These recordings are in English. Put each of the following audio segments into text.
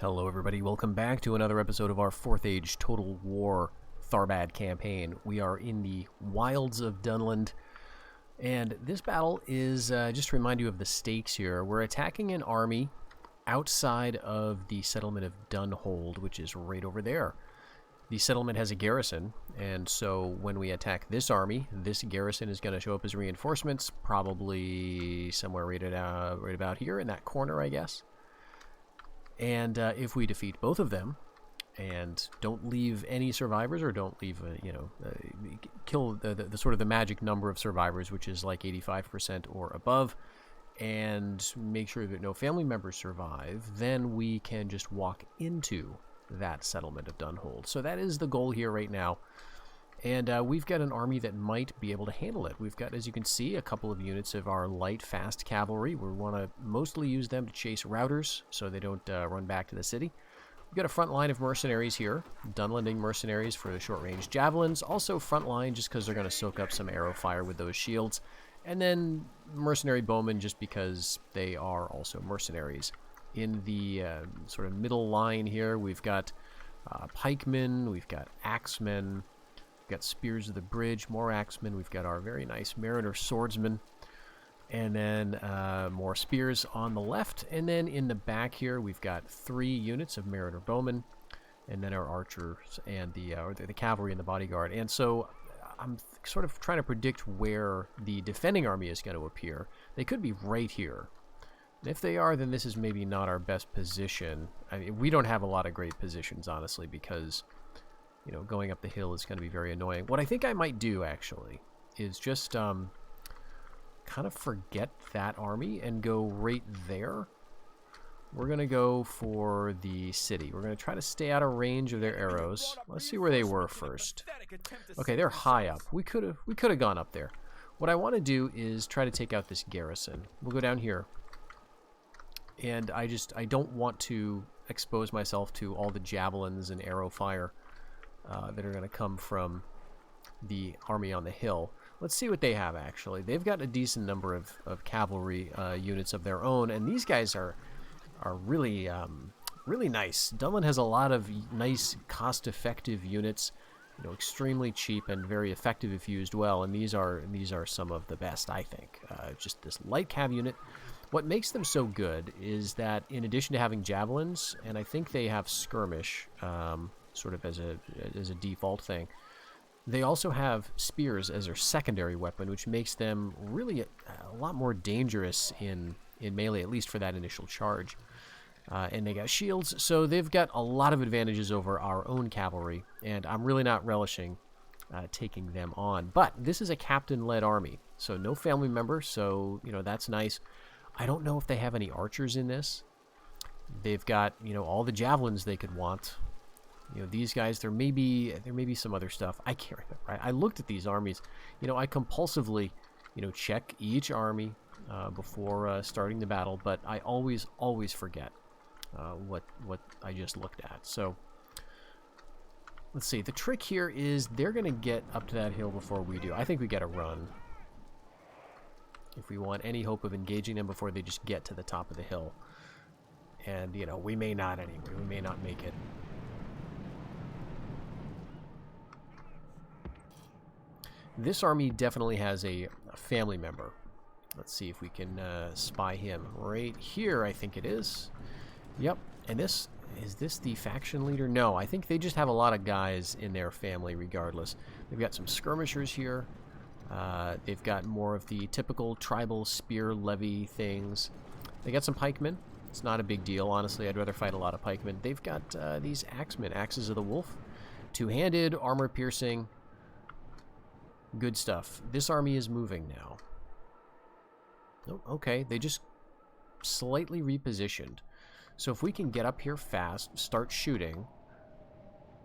Hello everybody, welcome back to another episode of our 4th Age Total War Tharbad campaign. We are in the wilds of Dunland, and this battle is, just to remind you of the stakes here, we're attacking an army outside of the settlement of Dunhold, which is right over there. The settlement has a garrison, and so when we attack this army, this garrison is going to show up as reinforcements, probably somewhere right about here in that corner, I guess. And if we defeat both of them and don't leave any survivors, or don't leave, kill the sort of the magic number of survivors, which is like 85% or above, and make sure that no family members survive, then we can just walk into that settlement of Dunhold. So that is the goal here right now. And we've got an army that might be able to handle it. We've got, as you can see, a couple of units of our light, fast cavalry. We want to mostly use them to chase routers so they don't run back to the city. We've got a front line of mercenaries here, Dunlanding mercenaries for the short-range javelins. Also front line just because they're going to soak up some arrow fire with those shields. And then mercenary bowmen just because they are also mercenaries. In the sort of middle line here, we've got pikemen, we've got axemen, we've got spears of the bridge, more axemen, we've got our very nice mariner swordsmen, and then more spears on the left. And then in the back here, we've got 3 units of mariner bowmen, and then our archers and the cavalry and the bodyguard. And so I'm sort of trying to predict where the defending army is going to appear. They could be right here. And if they are, then this is maybe not our best position. I mean, we don't have a lot of great positions, honestly, because, you know, going up the hill is going to be very annoying. What I think I might do, actually, is just kind of forget that army and go right there. We're going to go for the city. We're going to try to stay out of range of their arrows. Let's see where they were first. Okay, they're high up. We could have gone up there. What I want to do is try to take out this garrison. We'll go down here. And I don't want to expose myself to all the javelins and arrow fire that are going to come from the army on the hill. Let's see what they have, actually. They've got a decent number of cavalry units of their own, and these guys are really, really nice. Dunland has a lot of nice, cost-effective units, you know, extremely cheap and very effective if used well, and these are some of the best, I think. Just this light cav unit. What makes them so good is that in addition to having javelins, and I think they have skirmish sort of as a default thing, they also have spears as their secondary weapon, which makes them really a lot more dangerous in melee, at least for that initial charge. And they got shields, so they've got a lot of advantages over our own cavalry, and I'm really not relishing taking them on. But this is a captain-led army, so no family member, so, you know, that's nice. I don't know if they have any archers in this. They've got, you know, all the javelins they could want. You know, these guys, there may be some other stuff. I can't remember. I looked at these armies. You know, I compulsively, you know, check each army before starting the battle, but I always forget what I just looked at. So let's see. The trick here is they're going to get up to that hill before we do. I think we got to run if we want any hope of engaging them before they just get to the top of the hill. And, you know, we may not anyway. We may not make it. This army definitely has a family member. Let's see if we can spy him. Right here, I think it is. Yep. And is this the faction leader? No, I think they just have a lot of guys in their family regardless. They've got some skirmishers here. They've got more of the typical tribal spear levy things. They got some pikemen. It's not a big deal, honestly. I'd rather fight a lot of pikemen. They've got these axemen, Axes of the Wolf. Two-handed, armor-piercing. Good stuff. This army is moving now. Oh, okay, they just slightly repositioned. So if we can get up here fast, start shooting,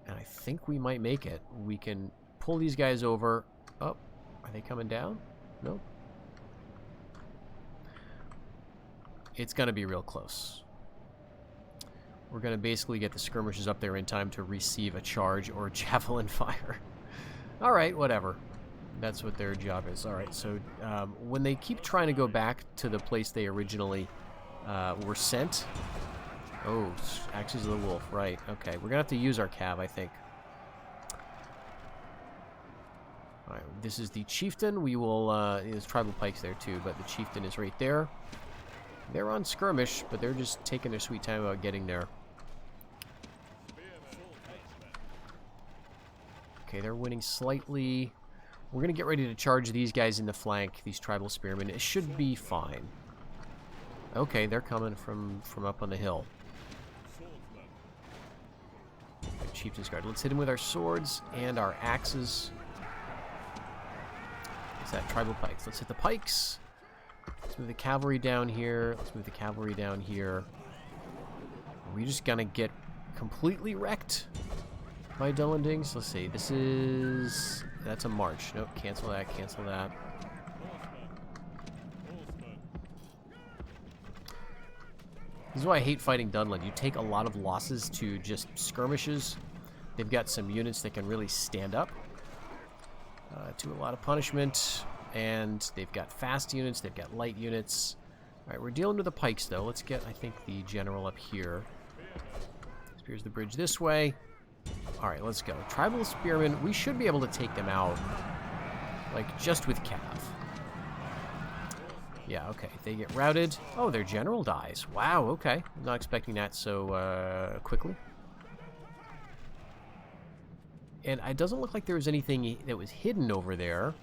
and I think we might make it, we can pull these guys over. Oh. Are they coming down? Nope. It's going to be real close. We're going to basically get the skirmishers up there in time to receive a charge or javelin fire. Alright, whatever. That's what their job is. Alright, so when they keep trying to go back to the place they originally were sent, Oh, Axes of the Wolf, right. Okay, we're gonna have to use our cav, I think. Alright, this is the Chieftain. We will, there's tribal pikes there too, but the Chieftain is right there. They're on skirmish, but they're just taking their sweet time about getting there. Okay, they're winning slightly. We're gonna get ready to charge these guys in the flank, these tribal spearmen. It should be fine. Okay, they're coming from up on the hill. Chieftain's Guard. Let's hit him with our swords and our axes. What's that? Tribal pikes. Let's hit the pikes. Let's move the cavalry down here. Let's move the cavalry down here. Are we just gonna get completely wrecked by Dunlendings? Let's see. This is... That's a march. Nope. Cancel that. Cancel that. This is why I hate fighting Dunland. You take a lot of losses to just skirmishes. They've got some units that can really stand up to a lot of punishment. And they've got fast units. They've got light units. Alright, we're dealing with the pikes, though. Let's get, I think, the general up here. Spears the bridge this way. Alright, let's go. Tribal Spearmen, we should be able to take them out. Like, just with cav. Yeah, okay. They get routed. Oh, their general dies. Wow, okay. I'm not expecting that so quickly. And it doesn't look like there was anything that was hidden over there.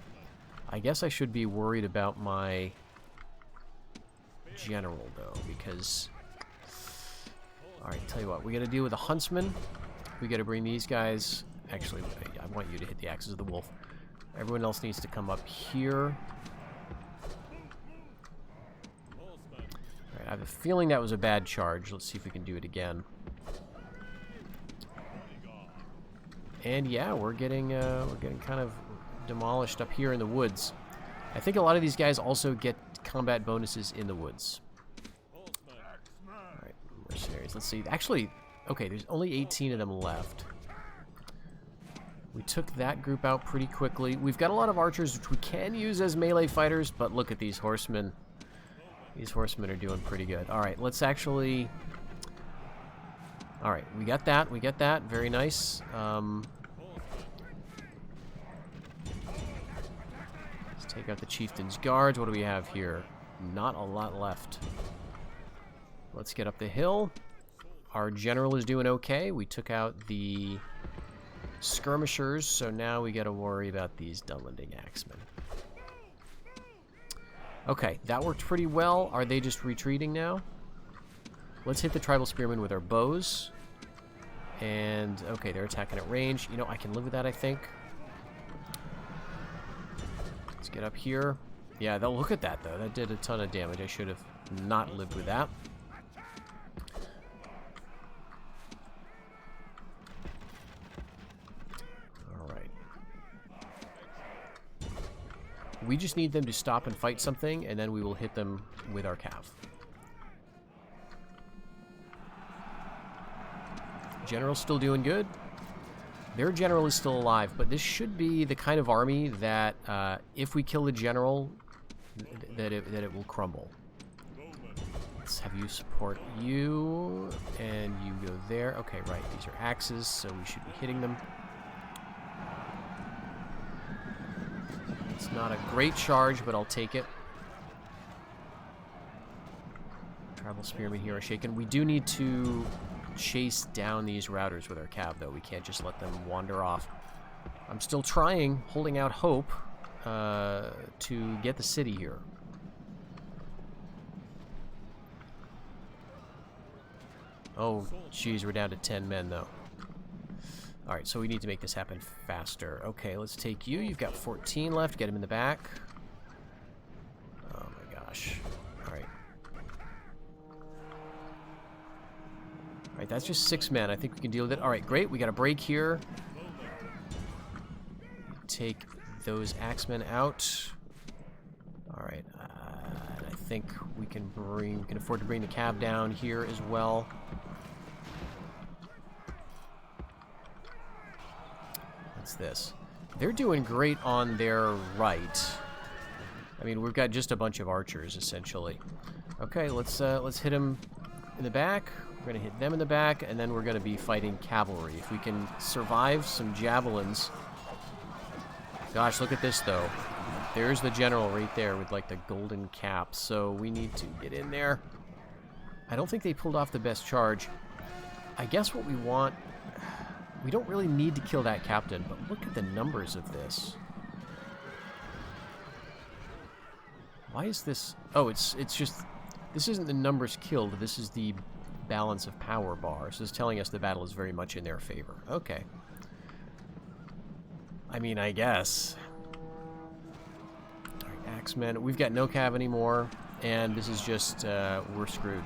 I guess I should be worried about my general, though, because... Alright, tell you what. We gotta deal with a huntsman. We gotta bring these guys... Actually, I want you to hit the Axes of the Wolf. Everyone else needs to come up here. I have a feeling that was a bad charge. Let's see if we can do it again. And yeah, we're getting kind of demolished up here in the woods. I think a lot of these guys also get combat bonuses in the woods. Alright, mercenaries. Let's see. Actually, okay, there's only 18 of them left. We took that group out pretty quickly. We've got a lot of archers which we can use as melee fighters, but look at these horsemen. These horsemen are doing pretty good. Alright, let's actually... Alright, we got that. We get that. Very nice. Let's take out the Chieftain's Guards. What do we have here? Not a lot left. Let's get up the hill. Our general is doing okay. We took out the skirmishers, so now we got to worry about these Dunlending axemen. Okay, that worked pretty well. Are they just retreating now? Let's hit the tribal spearmen with our bows. And, okay, they're attacking at range. You know, I can live with that, I think. Let's get up here. Yeah, they'll look at that, though. That did a ton of damage. I should have not lived with that. We just need them to stop and fight something, and then we will hit them with our cav. General's still doing good. Their general is still alive, but this should be the kind of army that, if we kill the general, that it will crumble. Let's have you support you, and you go there. Okay, right, these are axes, so we should be hitting them. It's not a great charge, but I'll take it. Tribal spearmen here are shaken. We do need to chase down these routers with our cav, though. We can't just let them wander off. I'm still trying, holding out hope to get the city here. Oh, geez, we're down to 10 men, though. Alright, so we need to make this happen faster. Okay, let's take you. You've got 14 left. Get him in the back. Oh my gosh. Alright. Alright, that's just 6 men. I think we can deal with it. Alright, great. We got a break here. Take those axemen out. Alright, I think we can afford to bring the cav down here as well. What's this? They're doing great on their right. I mean, we've got just a bunch of archers, essentially. Okay, let's hit him in the back. We're going to hit them in the back, and then we're going to be fighting cavalry. If we can survive some javelins... Gosh, look at this, though. There's the general right there with, like, the golden cap. So we need to get in there. I don't think they pulled off the best charge. I guess what we want... We don't really need to kill that captain, but look at the numbers of this. Why is this... Oh, it's just... This isn't the numbers killed. This is the balance of power bar. So it's telling us the battle is very much in their favor. Okay. I mean, I guess. Alright, Axemen. We've got no cav anymore. And this is just... we're screwed.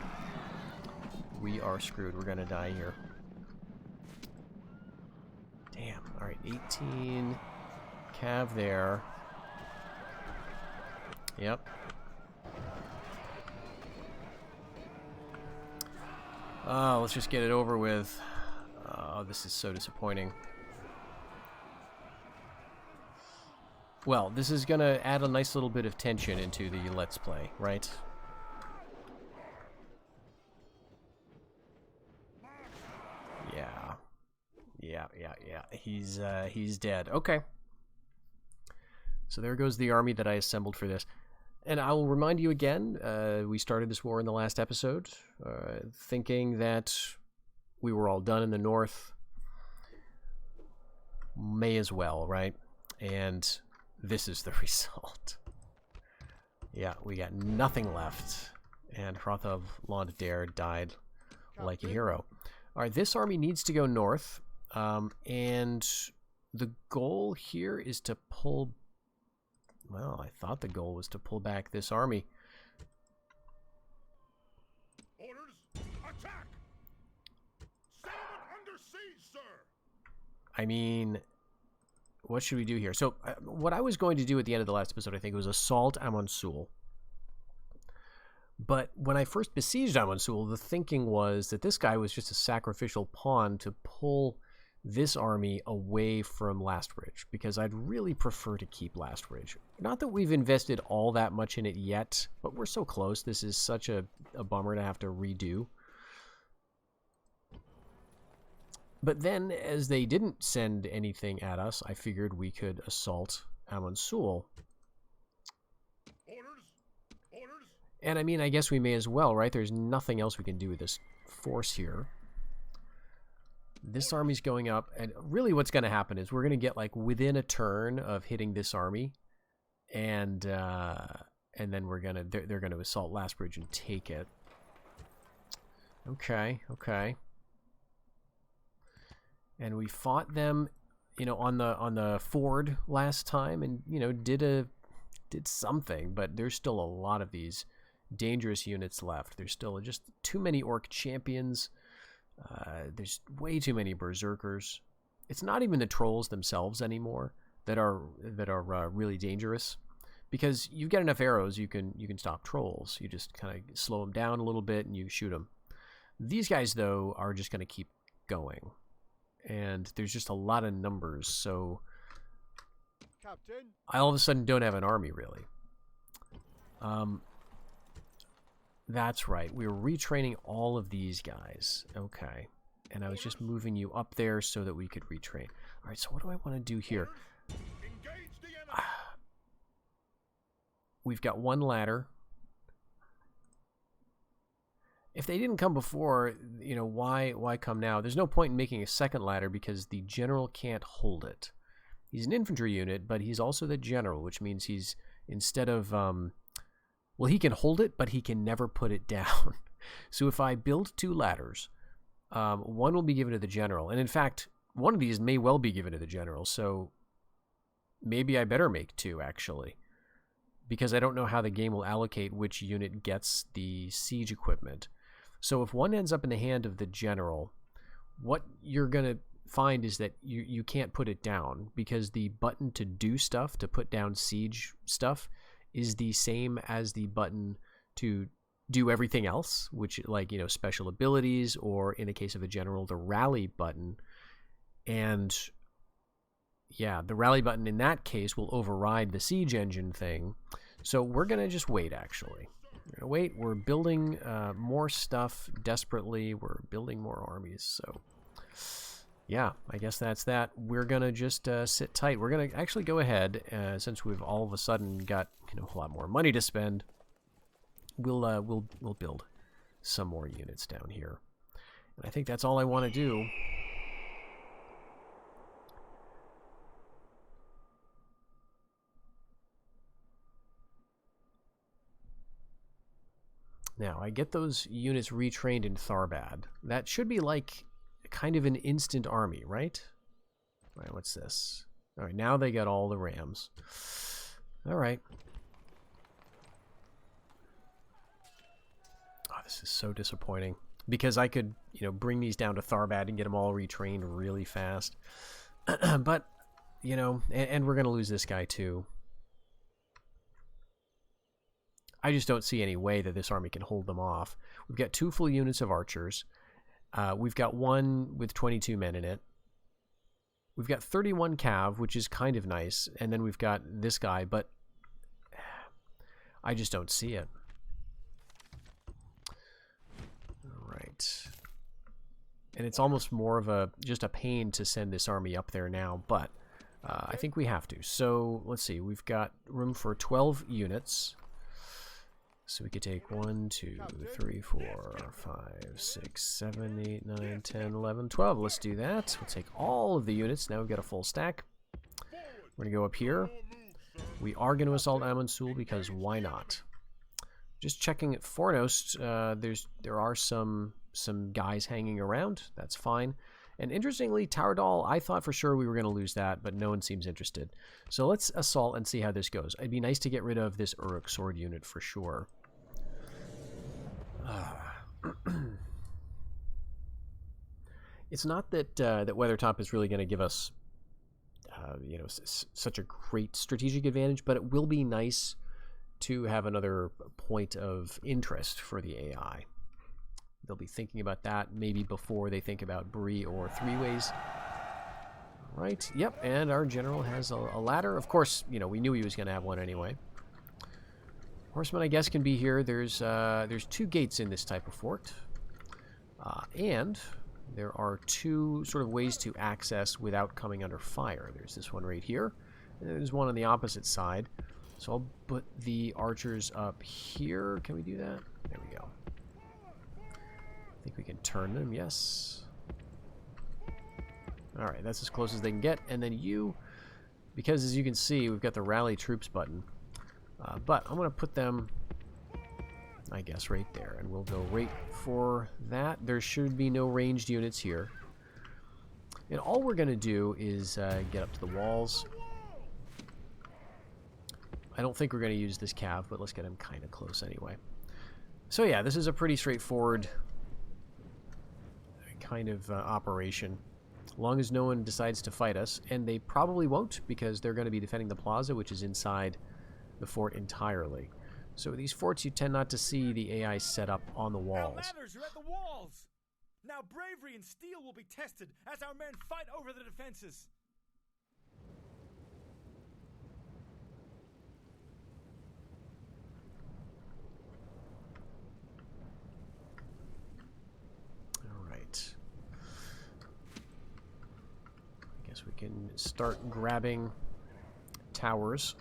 We are screwed. We're gonna die here. Damn. Alright, 18 cav there. Yep. Oh, let's just get it over with. Oh, this is so disappointing. Well, this is going to add a nice little bit of tension into the Let's Play, right? Yeah. Yeah. He's dead. Okay. So there goes the army that I assembled for this. And I will remind you again, we started this war in the last episode, thinking that we were all done in the north. May as well, right? And this is the result. Yeah, we got nothing left. And Hrothgar Londadare died like a hero. Alright, this army needs to go north. And the goal here is to pull... Well, I thought the goal was to pull back this army. Orders, attack! Settlement under siege, sir! I mean, what should we do here? So, what I was going to do at the end of the last episode, I think, was assault Amonsul. But when I first besieged Amonsul, the thinking was that this guy was just a sacrificial pawn to pull this army away from Lastridge, because I'd really prefer to keep Lastridge. Not that we've invested all that much in it yet, but we're so close. This is such a bummer to have to redo. But then, as they didn't send anything at us, I figured we could assault Amonsul. Orders! And I mean, I guess we may as well, right? There's nothing else we can do with this force here. This army's going up, and really what's going to happen is we're going to get, like, within a turn of hitting this army, and then we're going to, they're going to assault Lastbridge and take it. Okay. And we fought them, you know, on the ford last time, and, you know, did something, but there's still a lot of these dangerous units left. There's still just too many orc champions. There's way too many berserkers. It's not even the trolls themselves anymore that are really dangerous, because you get enough arrows, you can stop trolls. You just kind of slow them down a little bit and you shoot them. These guys, though, are just going to keep going, and there's just a lot of numbers. So Captain, I all of a sudden don't have an army really. That's right. We were retraining all of these guys. Okay. And I was just moving you up there so that we could retrain. All right, so what do I want to do here? engage the enemy! We've got one ladder. If they didn't come before, you know, why come now? There's no point in making a second ladder because the general can't hold it. He's an infantry unit, but he's also the general, which means he's, instead of... well, he can hold it, but he can never put it down. So if I build two ladders, one will be given to the general. And in fact, one of these may well be given to the general. So maybe I better make two, actually. Because I don't know how the game will allocate which unit gets the siege equipment. So if one ends up in the hand of the general, what you're going to find is that you can't put it down. Because the button to do stuff, to put down siege stuff, is the same as the button to do everything else, which, like, you know, special abilities, or in the case of a general, the rally button. And yeah, the rally button in that case will override the siege engine thing. So we're going to just wait, actually. We're gonna wait. We're building more stuff desperately. We're building more armies. So, yeah, I guess that's that. We're gonna just sit tight. We're gonna actually go ahead since we've all of a sudden got a lot more money to spend. We'll build some more units down here. And I think that's all I want to do. Now, I get those units retrained in Tharbad. That should be like kind of an instant army, right? All right, what's this? All right, now they got all the rams. All right. Oh, this is so disappointing. Because I could, bring these down to Tharbad and get them all retrained really fast. But, and we're going to lose this guy too. I just don't see any way that this army can hold them off. We've got 2 full units of archers. We've got 1 with 22 men in it. We've got 31 cav, which is kind of nice. And then we've got this guy, but I just don't see it. All right. And it's almost more of just a pain to send this army up there now, but I think we have to. So let's see. We've got room for 12 units. So we could take 1, 2, 3, 4, 5, 6, 7, 8, 9, 10, 11, 12. Let's do that. We'll take all of the units. Now we've got a full stack. We're going to go up here. We are going to assault Amonsul because why not? Just checking at Fornost, there are some guys hanging around. That's fine. And interestingly, Towerdal, I thought for sure we were going to lose that, but no one seems interested. So let's assault and see how this goes. It'd be nice to get rid of this Uruk sword unit for sure. It's not that that Weathertop is really going to give us, such a great strategic advantage, but it will be nice to have another point of interest for the AI. They'll be thinking about that maybe before they think about Bree or Three Ways. All right. Yep. And our general has a ladder. Of course, we knew he was going to have one anyway. Horsemen, I guess, can be here. There's 2 gates in this type of fort. And there are 2 sort of ways to access without coming under fire. There's this one right here. And there's one on the opposite side. So I'll put the archers up here. Can we do that? There we go. I think we can turn them, yes. Alright, that's as close as they can get. And then because as you can see, we've got the rally troops button. But I'm going to put them, I guess, right there. And we'll go right for that. There should be no ranged units here. And all we're going to do is get up to the walls. I don't think we're going to use this cav, but let's get him kind of close anyway. So yeah, this is a pretty straightforward kind of operation. As long as no one decides to fight us, and they probably won't because they're going to be defending the plaza, which is inside the fort entirely. So these forts, you tend not to see the AI set up on the walls. Outlanders are at the walls! Now bravery and steel will be tested as our men fight over the defenses. I guess we can start grabbing towers.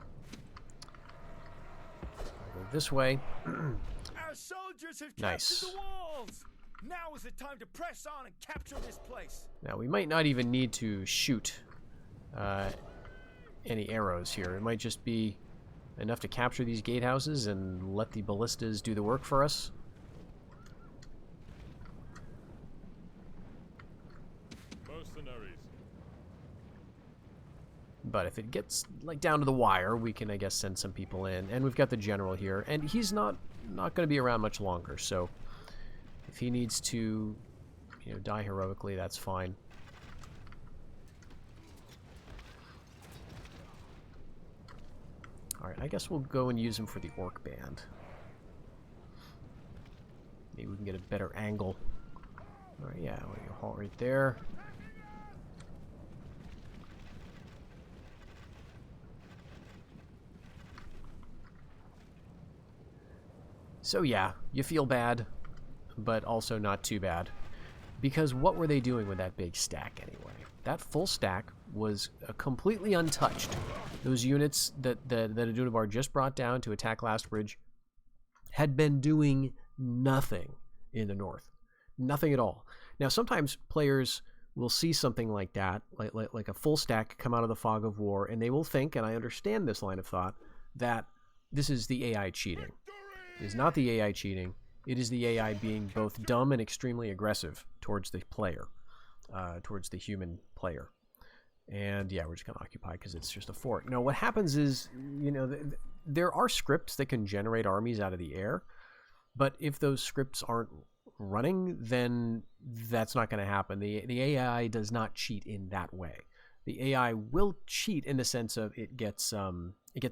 I'll go this way. Our soldiers have Nice. captured the walls. Now is the time to press on and capture this place. Now we might not even need to shoot any arrows here. It might just be enough to capture these gatehouses and let the ballistas do the work for us. Mercenaries. But if it gets like down to the wire, we can, I guess, send some people in. And we've got the general here, and he's not going to be around much longer. So if he needs to, die heroically, that's fine. All right, I guess we'll go and use him for the orc band. Maybe we can get a better angle. All right, yeah, we'll halt right there. So yeah, you feel bad, but also not too bad. Because what were they doing with that big stack anyway? That full stack was completely untouched. Those units that Adunabar just brought down to attack Last Bridge had been doing nothing in the north. Nothing at all. Now, sometimes players will see something like that, like a full stack come out of the fog of war, and they will think, and I understand this line of thought, that this is the AI cheating. It is not the AI cheating. It is the AI being both dumb and extremely aggressive towards the player, towards the human player. And yeah, we're just going to occupy because it's just a fort. No, what happens is, you know, there are scripts that can generate armies out of the air, but if those scripts aren't running, then that's not going to happen. The AI does not cheat in that way. The AI will cheat in the sense of it gets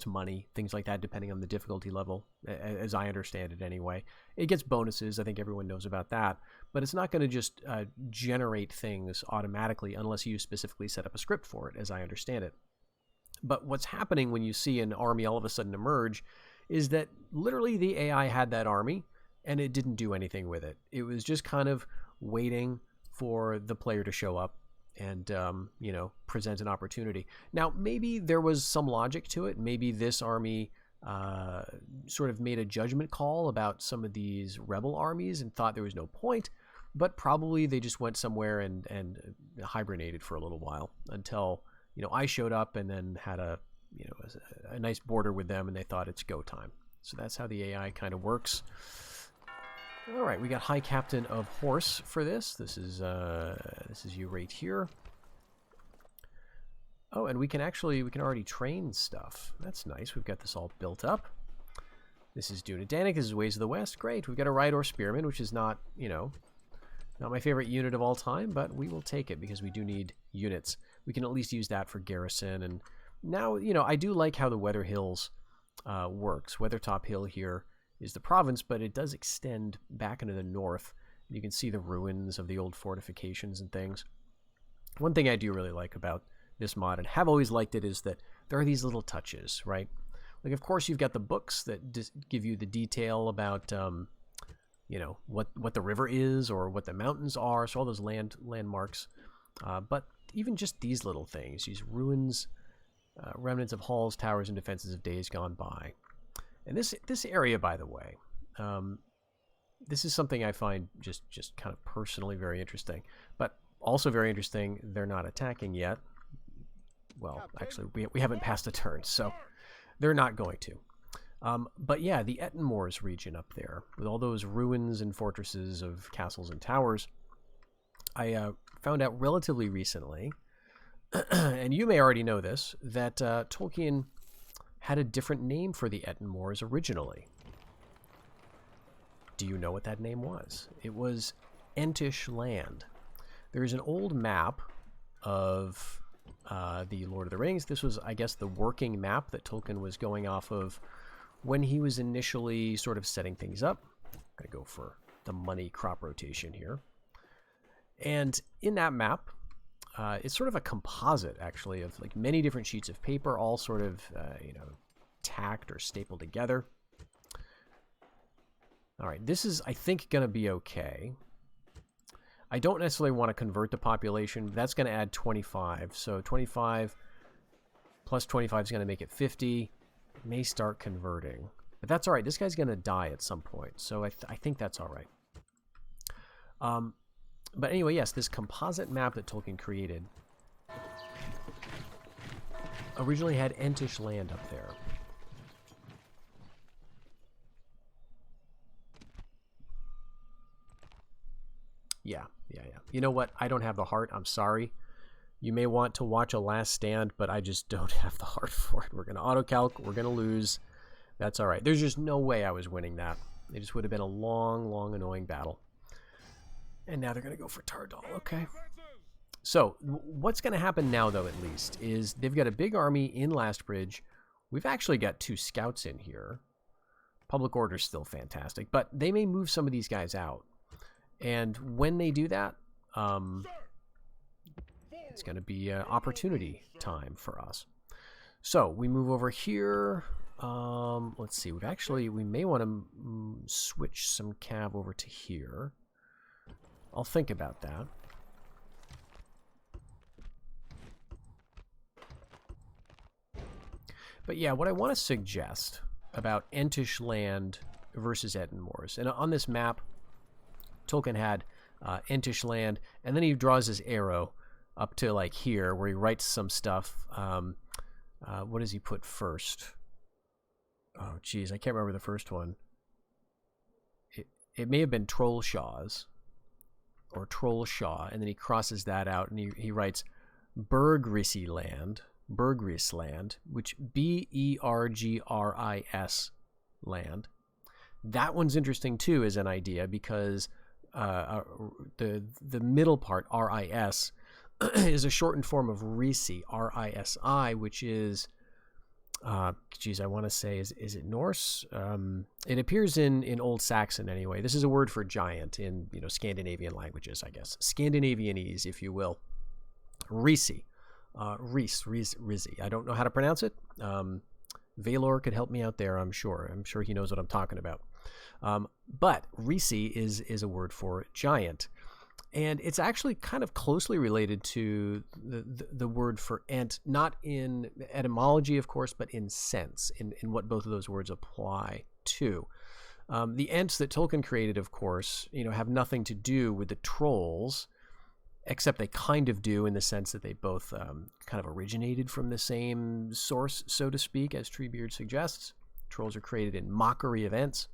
money, things like that, depending on the difficulty level, as I understand it anyway. It gets bonuses. I think everyone knows about that. But it's not going to just generate things automatically unless you specifically set up a script for it, as I understand it. But what's happening when you see an army all of a sudden emerge is that literally the AI had that army, and it didn't do anything with it. It was just kind of waiting for the player to show up and, you know, present an opportunity. Now, maybe there was some logic to it. Maybe this army sort of made a judgment call about some of these rebel armies and thought there was no point, but probably they just went somewhere and hibernated for a little while until, you know, I showed up and then had a nice border with them, and they thought it's go time. So that's how the AI kind of works. All right, we got High Captain of Horse for this. This is you right here. Oh, and we can already train stuff. That's nice. We've got this all built up. This is Dunedanik. This is Ways of the West. Great. We've got a Rydor Spearman, which is not, you know, not my favorite unit of all time, but we will take it because we do need units. We can at least use that for garrison. And now, you know, I do like how the Weather Hills works. Weathertop Hill here is the province, but it does extend back into the north. You can see the ruins of the old fortifications and things. One thing I do really like about this mod, and have always liked it, is that there are these little touches, right? Like, of course, you've got the books that give you the detail about, you know, what the river is or what the mountains are, so all those landmarks. But even just these little things, these ruins, remnants of halls, towers, and defenses of days gone by. And this area, by the way, this is something I find just kind of personally very interesting. But also very interesting, they're not attacking yet. Well, actually, we haven't passed a turn, so they're not going to. But yeah, the Ettenmoors region up there, with all those ruins and fortresses of castles and towers, I found out relatively recently, and you may already know this, that Tolkien had a different name for the Ettenmoors originally. Do you know what that name was? It was Entish Land. There is an old map of the Lord of the Rings. This was, I guess, the working map that Tolkien was going off of when he was initially sort of setting things up. I'm going to go for the money crop rotation here. And in that map, it's sort of a composite, actually, of like many different sheets of paper, all sort of, you know, tacked or stapled together. All right, this is, I think, going to be okay. I don't necessarily want to convert the population. That's going to add 25. So 25 plus 25 is going to make it 50. May start converting. But that's all right. This guy's going to die at some point. So I think that's all right. But anyway, yes, this composite map that Tolkien created originally had Entish Land up there. Yeah. You know what? I don't have the heart. I'm sorry. You may want to watch a Last Stand, but I just don't have the heart for it. We're going to auto-calc. We're going to lose. That's all right. There's just no way I was winning that. It just would have been a long, long, annoying battle. And now they're going to go for Tardal. Okay. So what's going to happen now, though, at least, is they've got a big army in Last Bridge. We've actually got 2 scouts in here. Public Order's still fantastic, but they may move some of these guys out. And when they do that, it's going to be opportunity time for us. So we move over here. Let's see. We may want to switch some cav over to here. I'll think about that. But yeah, what I want to suggest about Entish land versus Ettenmoors, and on this map, Tolkien had Entish land, and then he draws his arrow up to like here, where he writes some stuff. What does he put first? Oh, geez, I can't remember the first one. It may have been Trollshaws, or Trollshaw, and then he crosses that out, and he writes Bergrissi land, Bergris land, which Bergris land. That one's interesting too as an idea, because the middle part, RIS, is a shortened form of Risi, RISI, which is, geez, I want to say, is it Norse? It appears in Old Saxon anyway. This is a word for giant in, Scandinavian languages, I guess. Scandinavianese, if you will. Risi. Rizzi. I don't know how to pronounce it. Valor could help me out there, I'm sure. I'm sure he knows what I'm talking about. But Risi is a word for giant. And it's actually kind of closely related to the word for ent, not in etymology, of course, but in sense, in what both of those words apply to. The ents that Tolkien created, of course, have nothing to do with the trolls, except they kind of do, in the sense that they both kind of originated from the same source, so to speak, as Treebeard suggests. Trolls are created in mockery of ents.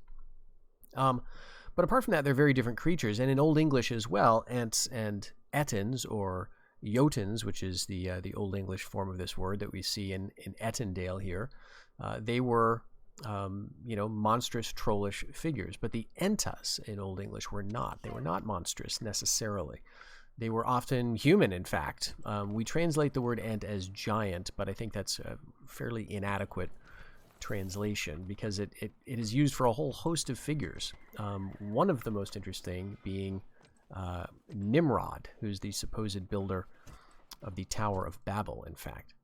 But apart from that, they're very different creatures. And in Old English as well, ents and ettins, or Jotuns, which is the Old English form of this word that we see in Ettendale here, they were, monstrous, trollish figures. But the entas in Old English were not. They were not monstrous necessarily. They were often human, in fact. We translate the word ent as giant, but I think that's a fairly inadequate translation, because it is used for a whole host of figures. One of the most interesting being Nimrod, who's the supposed builder of the Tower of Babel, in fact.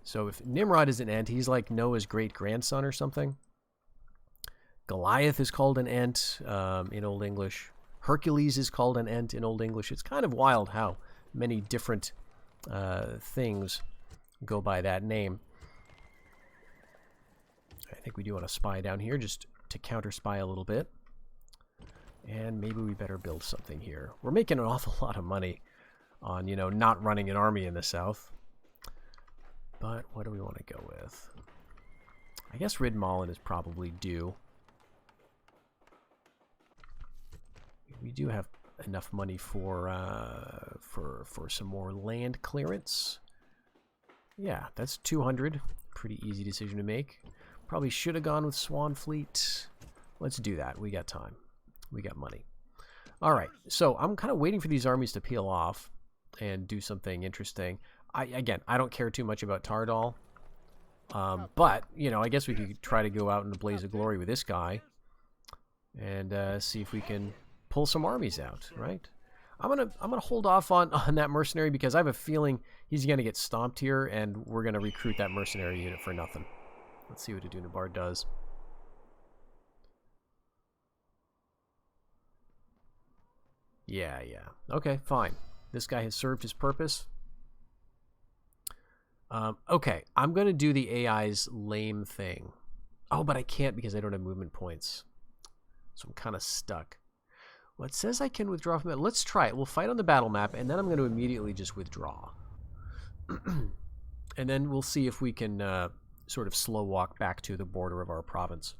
So if Nimrod is an ent, he's like Noah's great-grandson or something. Goliath is called an ent in Old English. Hercules is called an ent in Old English. It's kind of wild how many different things go by that name. I think we do want to spy down here just to counter-spy a little bit. And maybe we better build something here. We're making an awful lot of money on, not running an army in the south. But what do we want to go with? I guess Ridmalin is probably due. We do have enough money for some more land clearance. Yeah, that's 200. Pretty easy decision to make. Probably should have gone with Swan Fleet. Let's do that. We got time. We got money. All right, so I'm kind of waiting for these armies to peel off and do something interesting. I don't care too much about Tardal. But, I guess we could try to go out in the blaze of glory with this guy and see if we can pull some armies out, right? I'm gonna hold off on that mercenary, because I have a feeling he's gonna get stomped here, and we're gonna recruit that mercenary unit for nothing. Let's see what Adunabard does. Yeah. Okay, fine. This guy has served his purpose. Okay, I'm gonna do the AI's lame thing. Oh, but I can't because I don't have movement points. So I'm kind of stuck. Well, it says I can withdraw from it. Let's try it. We'll fight on the battle map, and then I'm going to immediately just withdraw. And then we'll see if we can sort of slow walk back to the border of our province.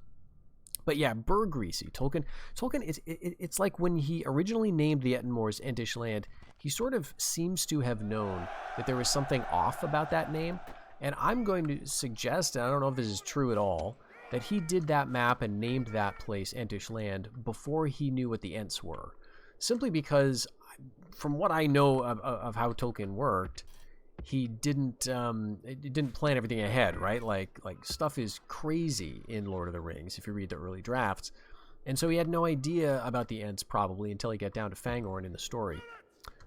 But yeah, Bergrissi. Tolkien, it's like when he originally named the Ettenmoors Entish land, he sort of seems to have known that there was something off about that name. And I'm going to suggest, and I don't know if this is true at all, that he did that map and named that place Entish land before he knew what the Ents were. Simply because, from what I know of how Tolkien worked, he didn't plan everything ahead, right? Like stuff is crazy in Lord of the Rings if you read the early drafts. And so he had no idea about the Ents probably until he got down to Fangorn in the story.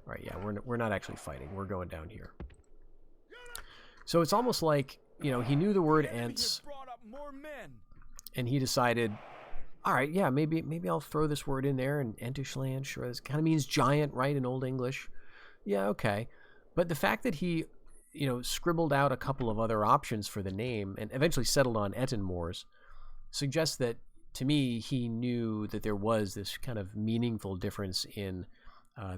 All right, yeah, we're not actually fighting. We're going down here. So it's almost like you know, he knew the word The enemy Ents, have brought up more men. and he decided, all right, yeah, maybe I'll throw this word in there. And Entishland, sure, this kind of means giant, right, in Old English. Yeah, okay. But the fact that he, you know, scribbled out a couple of other options for the name and eventually settled on Etten Moors suggests that, to me, he knew that there was this kind of meaningful difference in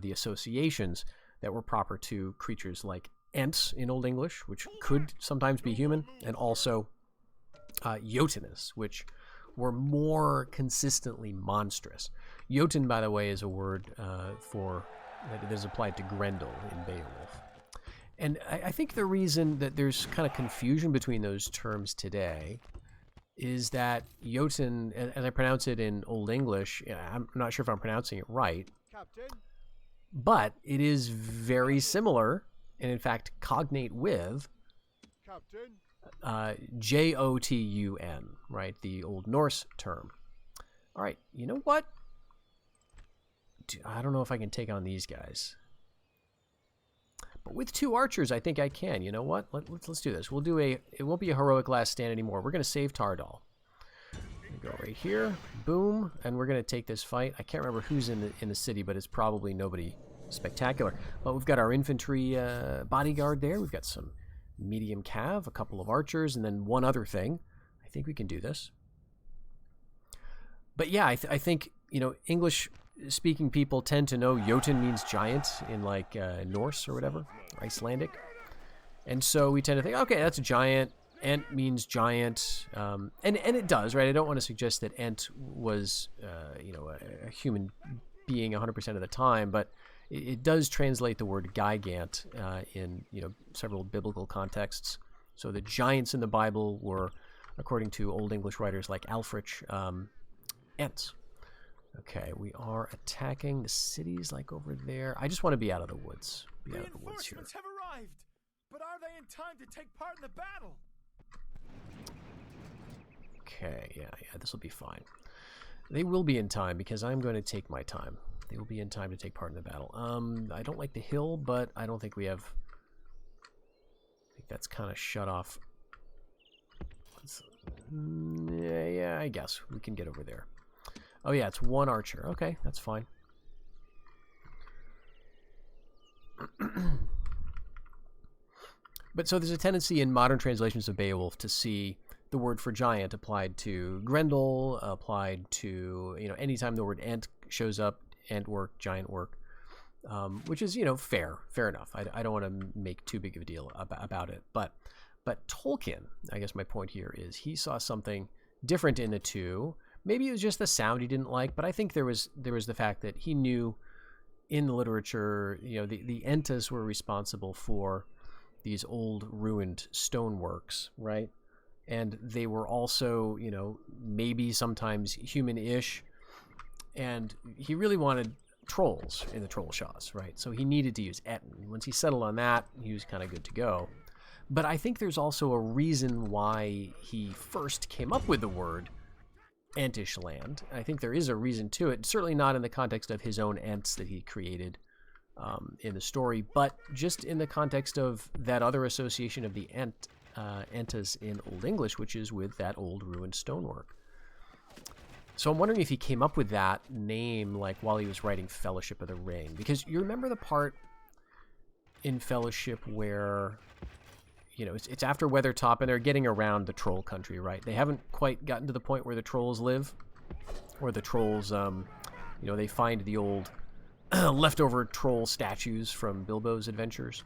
the associations that were proper to creatures like Ents in Old English, which could sometimes be human, and also Jotunnes, which were more consistently monstrous. Jotun, by the way, is a word that is applied to Grendel in Beowulf. And I think the reason that there's kind of confusion between those terms today is that Jotun, as I pronounce it in Old English, I'm not sure if I'm pronouncing it right, Captain. but it is very similar, and in fact cognate with Captain. Jotun, right? The Old Norse term. All right, you know what? I don't know if I can take on these guys. But with 2 archers, I think I can. You know what? Let's do this. We'll do it won't be a heroic last stand anymore. We're going to save Tardal. Go right here. Boom. And we're going to take this fight. I can't remember who's in the city, but it's probably nobody spectacular. But we've got our infantry bodyguard there. We've got some medium cav, a couple of archers, and then one other thing. I think we can do this. But yeah, I think, you know, English-speaking people tend to know Jotun means giant in, like, Norse or whatever, Icelandic. And so we tend to think, okay, that's a giant. Ent means giant. And it does, right? I don't want to suggest that Ent was, you know, a human being 100% of the time, but it does translate the word gigant in, you know, several biblical contexts. So the giants in the Bible were, according to Old English writers like Alfrich, Ents. Okay, we are attacking the cities like over there. I just want to be out of the woods. Be out of the woods here. Reinforcements have arrived, but are they in time to take part in the battle? Okay, yeah, this will be fine. They will be in time because I'm going to take my time. They will be in time to take part in the battle. I don't like the hill, but I don't think we have... I think that's kind of shut off. Yeah, I guess we can get over there. Oh yeah, it's 1 archer. Okay, that's fine. But so there's a tendency in modern translations of Beowulf to see the word for giant applied to Grendel, applied to, you know, anytime the word Ent shows up, Ent work, giant work, which is, you know, fair enough. I don't want to make too big of a deal about it. But Tolkien, I guess my point here is he saw something different in the two. Maybe it was just the sound he didn't like, but I think there was the fact that he knew in the literature, you know, the Entas were responsible for these old ruined stoneworks, right? And they were also, you know, maybe sometimes human-ish. And he really wanted trolls in the Trollshaws, right? So he needed to use Etten. Once he settled on that, he was kind of good to go. But I think there's also a reason why he first came up with the word Entish land. I think there is a reason to it. Certainly not in the context of his own Ents that he created in the story, but just in the context of that other association of the Entas in Old English, which is with that old ruined stonework. So I'm wondering if he came up with that name like while he was writing Fellowship of the Ring, because you remember the part in Fellowship where, you know, it's after Weathertop and they're getting around the troll country, right? They haven't quite gotten to the point where the trolls live, or the trolls, you know, they find the old leftover troll statues from Bilbo's adventures.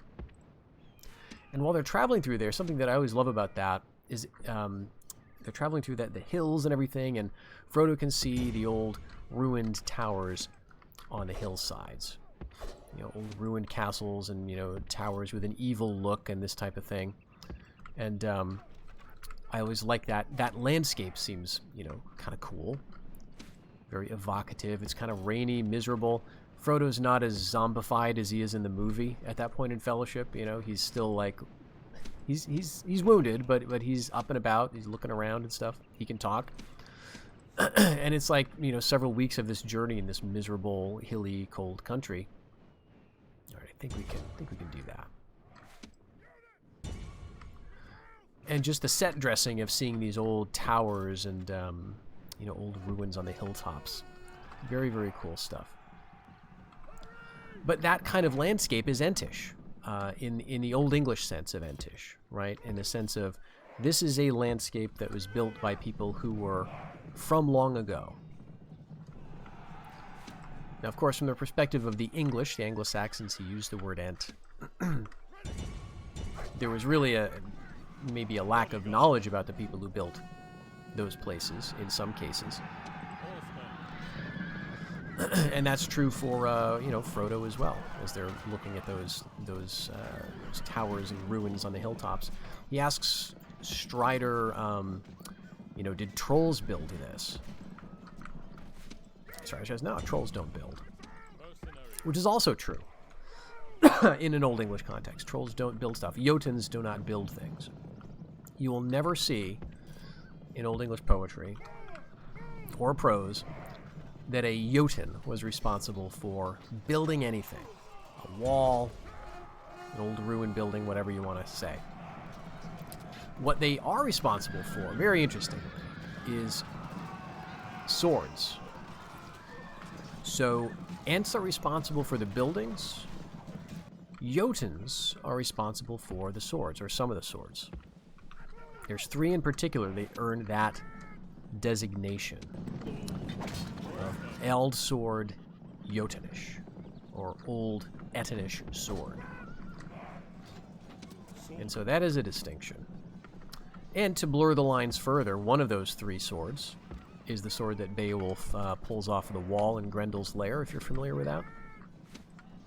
And while they're traveling through there, something that I always love about that is they're traveling through the hills and everything, and Frodo can see the old ruined towers on the hillsides. You know, old ruined castles and, you know, towers with an evil look and this type of thing. And I always like that. That landscape seems, you know, kind of cool. Very evocative. It's kind of rainy, miserable. Frodo's not as zombified as he is in the movie at that point in Fellowship. You know, he's still like... He's wounded, but he's up and about. He's looking around and stuff. He can talk. And it's like, you know, several weeks of this journey in this miserable, hilly, cold country. All right, I think we can do that. And just the set dressing of seeing these old towers and, you know, old ruins on the hilltops. Very, very cool stuff. But that kind of landscape is Entish, in the Old English sense of Entish, right? In the sense of this is a landscape that was built by people who were from long ago. Now, of course, from the perspective of the English, the Anglo-Saxons who used the word Ent, there was really maybe a lack of knowledge about the people who built those places in some cases. And that's true for you know, Frodo as well, as they're looking at those towers and ruins on the hilltops. He asks Strider, you know, did trolls build this? Strider says, no, trolls don't build, which is also true in an Old English context. Trolls don't build stuff. Jotuns do not build things. You will never see in Old English poetry or prose that a Jotun was responsible for building anything. A wall, an old ruin building, whatever you want to say. What they are responsible for, very interestingly, is swords. So, Ents are responsible for the buildings. Jotuns are responsible for the swords, or some of the swords. There's 3 in particular that earned that designation. Eld sword Jotunish, or Old Ettinish sword. And so that is a distinction. And to blur the lines further, one of those 3 swords is the sword that Beowulf pulls off of the wall in Grendel's lair, if you're familiar with that.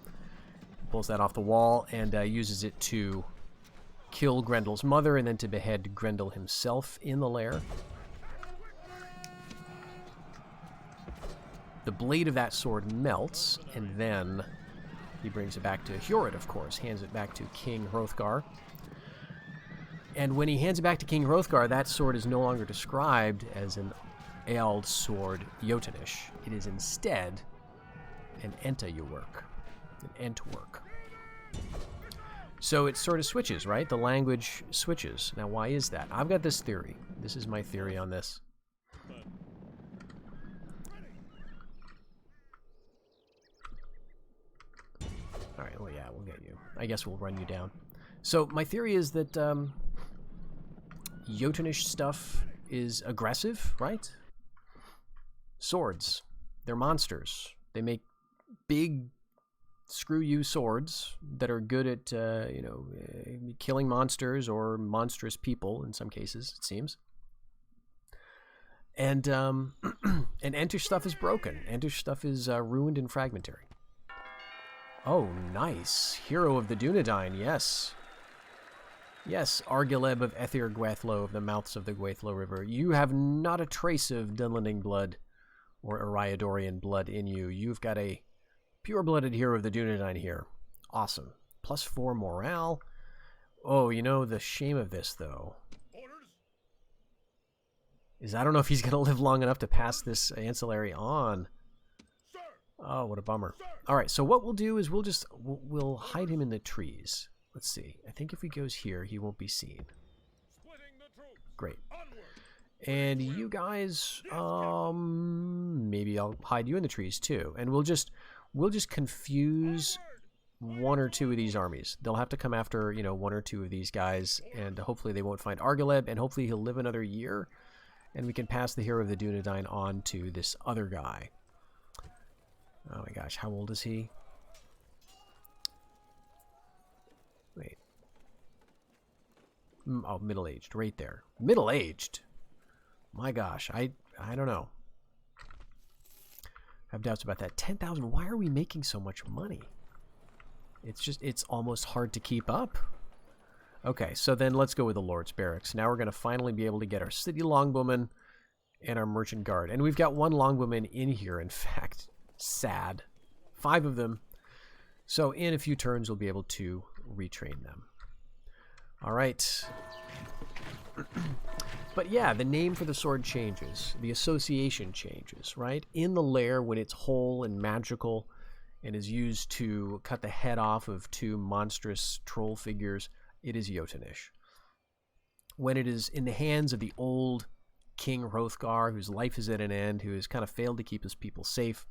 He pulls that off the wall and uses it to kill Grendel's mother and then to behead Grendel himself in the lair. The blade of that sword melts, and then he brings it back to Hrothgar, of course, hands it back to King Hrothgar. And when he hands it back to King Hrothgar, that sword is no longer described as an Eald sword Jotunish. It is instead an Enta-Uwerk, an Entwerk. So it sort of switches, right? The language switches. Now, why is that? I've got this theory. This is my theory on this. All right, well, yeah, we'll get you. I guess we'll run you down. So my theory is that Jotunish stuff is aggressive, right? Swords. They're monsters. They make big screw-you swords that are good at, you know, killing monsters or monstrous people in some cases, it seems. And Entish stuff is broken. Entish stuff is ruined and fragmentary. Oh, nice. Hero of the Dunedain, yes. Yes, Argileb of Ethir Gwaithlo of the mouths of the Gwaithlo River. You have not a trace of Dunlending blood or Eriadorian blood in you. You've got a pure-blooded hero of the Dunedain here. Awesome. +4 morale. Oh, you know, the shame of this, though, is I don't know if he's going to live long enough to pass this ancillary on. Oh, what a bummer. All right, so what we'll do is we'll hide him in the trees. Let's see. I think if he goes here, he won't be seen. Great. And you guys, maybe I'll hide you in the trees too. And we'll just confuse 1 or 2 of these armies. They'll have to come after, you know, 1 or 2 of these guys, and hopefully they won't find Argileb, and hopefully he'll live another year, and we can pass the hero of the Dunedain on to this other guy. Oh my gosh, how old is he? Wait. Oh, middle-aged, right there. Middle-aged? My gosh, I don't know. I have doubts about that. 10,000, why are we making so much money? It's almost hard to keep up. Okay, so then let's go with the Lord's Barracks. Now we're going to finally be able to get our city longbowmen and our merchant guard. And we've got 1 longbowman in here, in fact. Sad. 5 of them. So in a few turns, we'll be able to retrain them. All right. But yeah, the name for the sword changes. The association changes, right? In the lair, when it's whole and magical and is used to cut the head off of 2 monstrous troll figures, it is Jotunish. when it is in the hands of the old King Hrothgar, whose life is at an end, who has kind of failed to keep his people safe.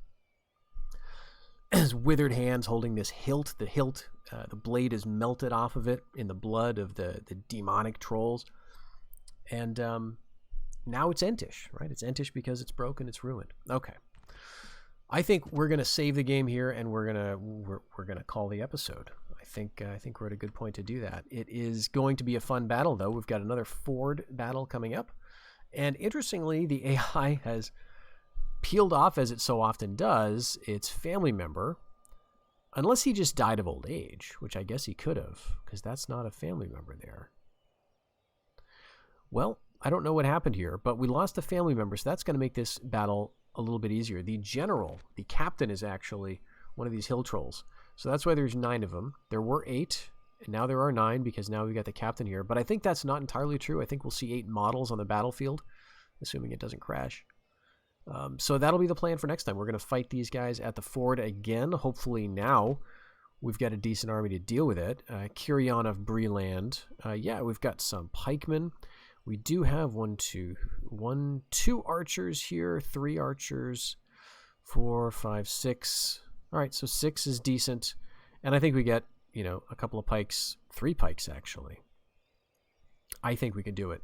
His withered hands holding this hilt. The blade is melted off of it in the blood of the demonic trolls. And now it's Entish, right? It's Entish because it's broken, it's ruined. Okay. I think we're going to save the game here, and we're gonna call the episode. I think we're at a good point to do that. It is going to be a fun battle, though. We've got another Ford battle coming up. And interestingly, the AI has peeled off, as it so often does, its family member, unless he just died of old age, which I guess he could have, because that's not a family member there. Well, I don't know what happened here, but we lost a family member, so that's going to make this battle a little bit easier. The general, the captain, is actually one of these hill trolls. So that's why there's 9 of them. There were 8, and now there are 9 because now we've got the captain here. But I think that's not entirely true. I think we'll see 8 models on the battlefield, assuming it doesn't crash. So that'll be the plan for next time. We're going to fight these guys at the ford again. Hopefully now we've got a decent army to deal with it. Kirion of Breland. Yeah, we've got some pikemen. We do have 2 archers here, 3 archers, 4, 5, 6. All right, so 6 is decent. And I think we get, a couple of pikes, 3 pikes actually. I think we can do it.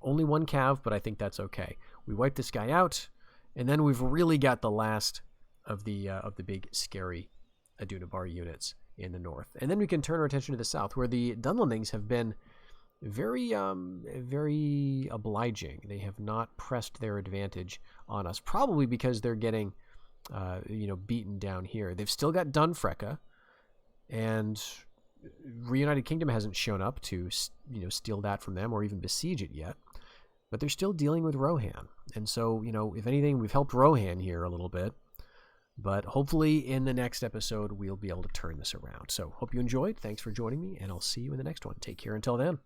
Only 1 cav, but I think that's okay. We wipe this guy out, and then we've really got the last of the big scary Adunabar units in the north. And then we can turn our attention to the south, where the Dunlendings have been very obliging. They have not pressed their advantage on us, probably because they're getting beaten down here. They've still got Dunfrecka, and Reunited Kingdom hasn't shown up to steal that from them or even besiege it yet. But they're still dealing with Rohan, and so if anything, we've helped Rohan here a little bit. But hopefully in the next episode we'll be able to turn this around. So hope you enjoyed. Thanks for joining me, and I'll see you in the next one. Take care until then.